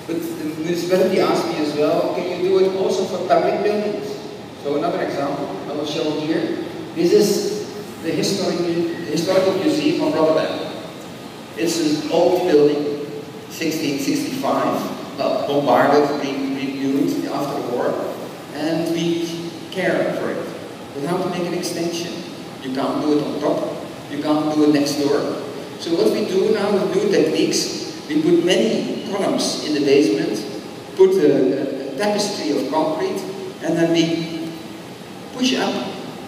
But the municipality asked me as well, can you do it also for public buildings? So another example, I will show here. This is the historical museum of Rotterdam. It's an old building, 1665, bombarded, renewed after the war, and we care for it. But how to make an extension? You can't do it on top, you can't do it next door. So what we do now with new techniques, we put many columns in the basement, put a tapestry of concrete, and then we push up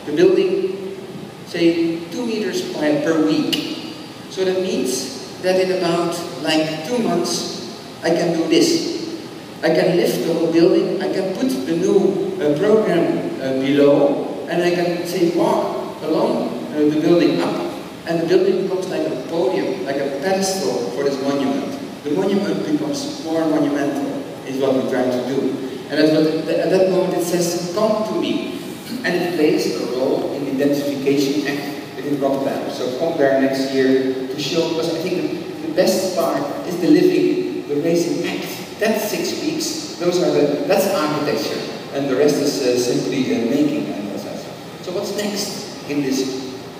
the building, say 2 meters per week. So that means that in about like 2 months, I can do this. I can lift the whole building, I can put the new program below, and I can say walk along the building up, and the building becomes like a podium, like a pedestal for this monument. The monument becomes more monumental, is what we're trying to do. And at that moment it says, come to me. And it plays a role in the Identification Act within Rotterdam. So come there next year to show, because I think the best part is the living, the Raising Act. That's 6 weeks, that's architecture. And the rest is simply making and such. So what's next in this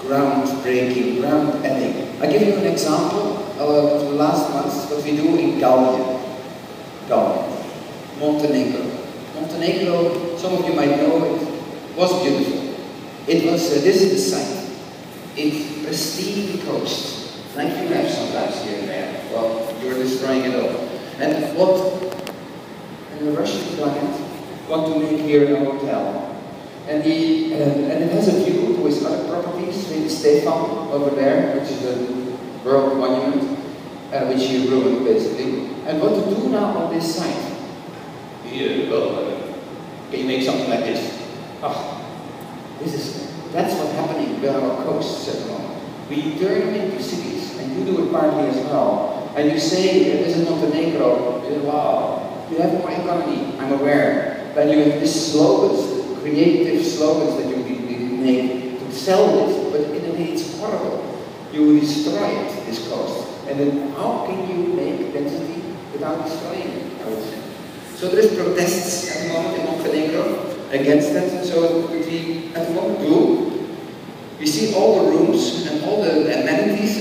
groundbreaking, ground-ending? I'll give you an example of the last months, what we do in Gallia, Montenegro. Montenegro, some of you might know it, was beautiful. It was, this is the site. It's pristine coast, like you have sometimes here and there. Well, you're destroying it all. And the Russian client want to make here a hotel. And it has a view to his other properties, St. Stefan over there, which is a world monument, which he ruined basically. And what to do now on this site? Here, can you make something like this? Oh, that's what's happening with our coasts at the moment. We turn them into cities, and you do it partly as well. And you say, this is Montenegro, wow, you have more economy, I'm aware. But you have these slogans, creative slogans that you make to sell this, but in a way it's horrible. You destroy it, this coast. And then how can you make density without destroying it, I would say. So there is protests at the moment in Montenegro against that. So what we at the moment do, we see all the rooms and all the amenities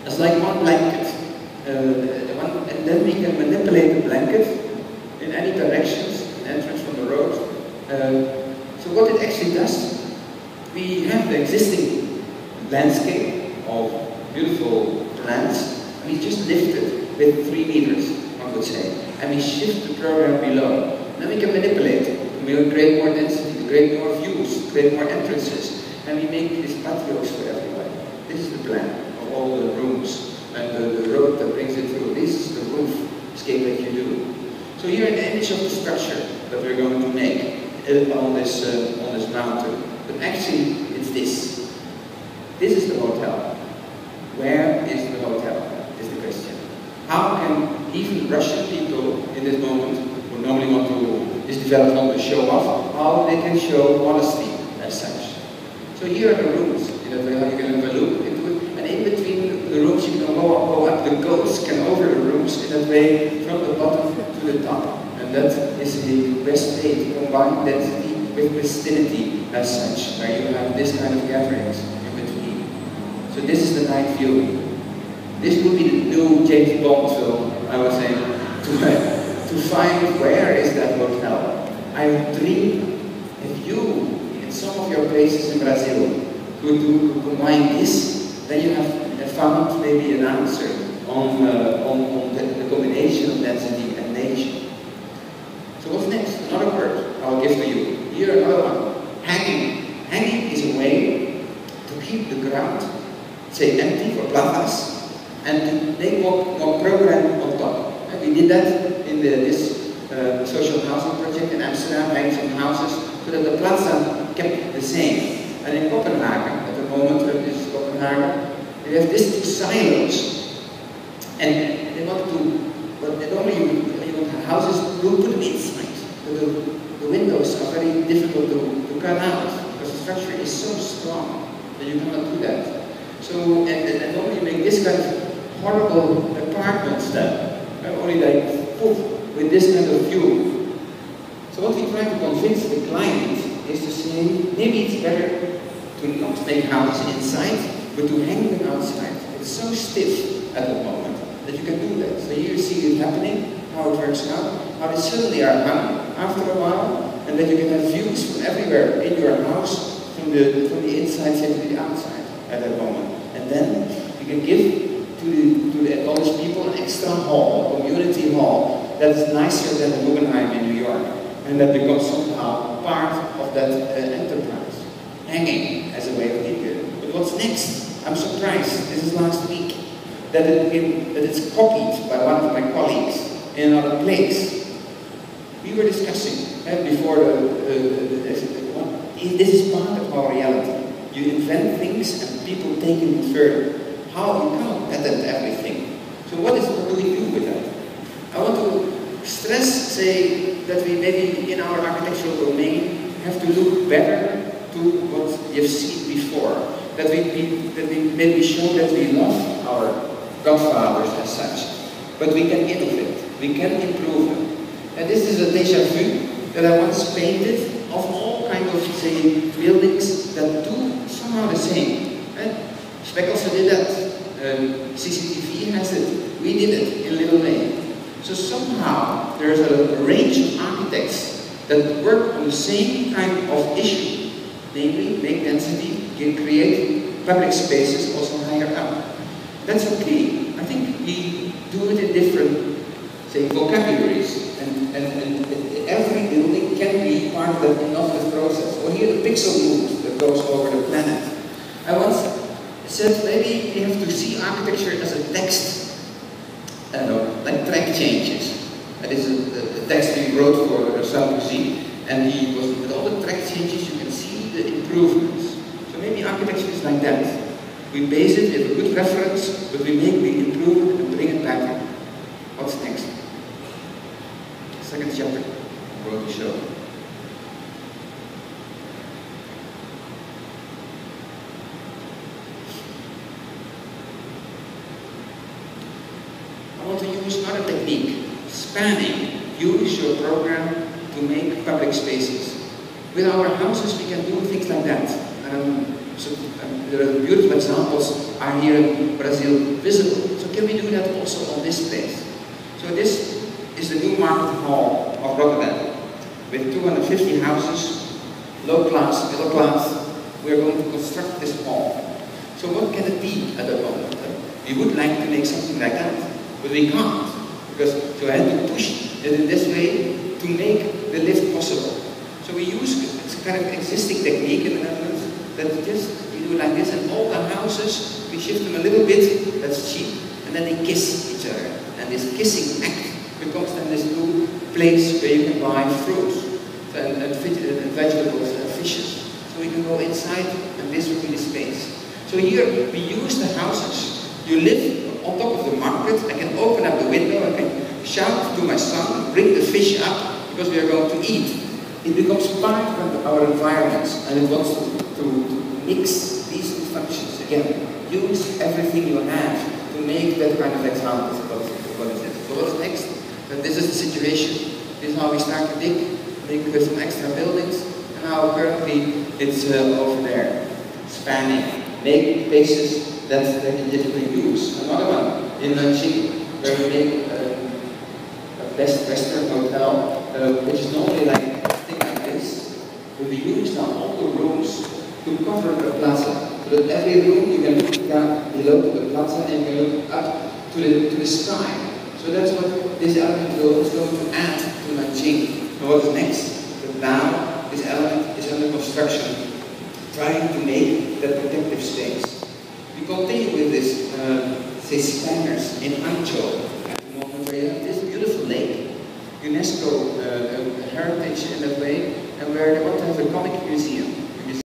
as like one blanket. And then we can manipulate the blanket in any directions, entrance from the road. So what it actually does, we have the existing landscape of beautiful plants, and we just lift it with 3 meters, one would say. And we shift the program below. Then we can manipulate it. We'll create more density, create more views, create more entrances. And we make these patios for everybody. This is the plan of all the rooms and the road that brings it through. This is the roof scape that you do. So here is the image of the structure that we're going to make on this mountain. But actually, it's this. This is the hotel. Where is the hotel? Is the question. How can even Russian people in this moment, who normally want to, this development want to show off, how they can show honesty as such. So here are the rooms. You can have a look into it. And in between the rooms, you can go up. The goats can over the rooms in that way, from the bottom to the top. And that is the best way to combine density with pristinity as such, where you have this kind of gatherings in between. So this is the night view. This would be the new James Bond film, I would say, to find where is that hotel. I dream if you, in some of your places in Brazil, could combine this, then you have found maybe an answer on the combination of density and nature. So what's next? Another word I'll give to you. Here another one. Hanging. Hanging is a way to keep the ground, say, empty for plazas, and to make more program on top. And we did that in this social housing project in Amsterdam, having some houses, so that the plaza kept the same. And in Copenhagen, at the moment, this is Copenhagen, we have these 2 silos. And they want to, but they normally, when you want houses, you put them inside. But the windows are very difficult to cut out, because the structure is so strong that you cannot do that. So, and normally you make this kind of horrible apartments then, only like put with this kind of view. So what we try to convince the client is to say, maybe it's better to not make houses inside, but to hang them outside. It's so stiff at the moment that you can do that. So you see it happening, how it works out, how they suddenly are hung after a while, and that you can have views from everywhere in your house, from the inside to the outside at that moment. And then you can give to the college people an extra hall, a community hall, that is nicer than the Guggenheim in New York, and that becomes somehow part of that enterprise. Hanging as a way of keeping it. But what's next? I'm surprised, this is last week, that it's copied by one of my colleagues in another place. We were discussing before this is part of our reality. You invent things and people take it further. How you can't patent everything. So what do we do with that? I want to stress, say, that we maybe in our architectural domain have to look better to what you've seen before. That we maybe show that we love our godfathers as such. But we can innovate. We can improve them. And this is a déjà vu that I once painted of all kinds of, say, buildings that do somehow the same. Speck also did that. CCTV has it. We did it in Little Lane. So somehow there's a range of architects that work on the same kind of issue, namely make density, create public spaces also higher up. That's okay. I think we do it in different, say, vocabularies, and every building can be part of that innovative process. Or here the pixel move that goes over the planet. I once said maybe we have to see architecture as a text, I don't know, like track changes. That is a text we wrote for Sarkozy, and he was, with all the track changes you can see the improvements. So maybe architecture is like that. We base it, we have a good reference, but we improve it and bring it back. What's next? Second chapter, I'm going to show. I want to use another technique, spanning. Use your program to make public spaces. With our houses, we can do things like that. There are beautiful examples are here in Brazil visible. So can we do that also on this place? So this is the new market hall of Rotterdam with 250 houses, low class, middle class. We are going to construct this hall. So what can it be at the moment? We would like to make something like that, but we can't, because so I had to push it in this way to make the lift possible. So we use this kind of existing technique in the Netherlands that just we do like this, and all the houses we shift them a little bit. That's cheap, and then they kiss each other, and this kissing act becomes then this new place where you can buy fruits and vegetables and fishes. So we can go inside, and this will be the space. So here we use the houses. You live on top of the market. I can open up the window. I can shout to my son, bring the fish up because we are going to eat. It becomes part of our environment, and it wants to mix these two functions again. Use everything you have to make that kind of example. What is it? So what's next? And this is the situation. This is how we start to dig with some extra buildings, and how currently it's over there, spanning, make places that you can use. Another one in Nanjing, where we make a Best Western hotel, which is normally like a thing like this, but we use now all the rooms to cover the plaza. So that every room you can look down below to the plaza and you can look up to the sky. So that's what this element is going to add to Nanjing. And what is next? But now this element is under construction, trying to make that protective space. We continue with this, say, Spaniards in Hangzhou at the moment, where you have this beautiful lake, UNESCO heritage in that way, and where they want to have a comic museum.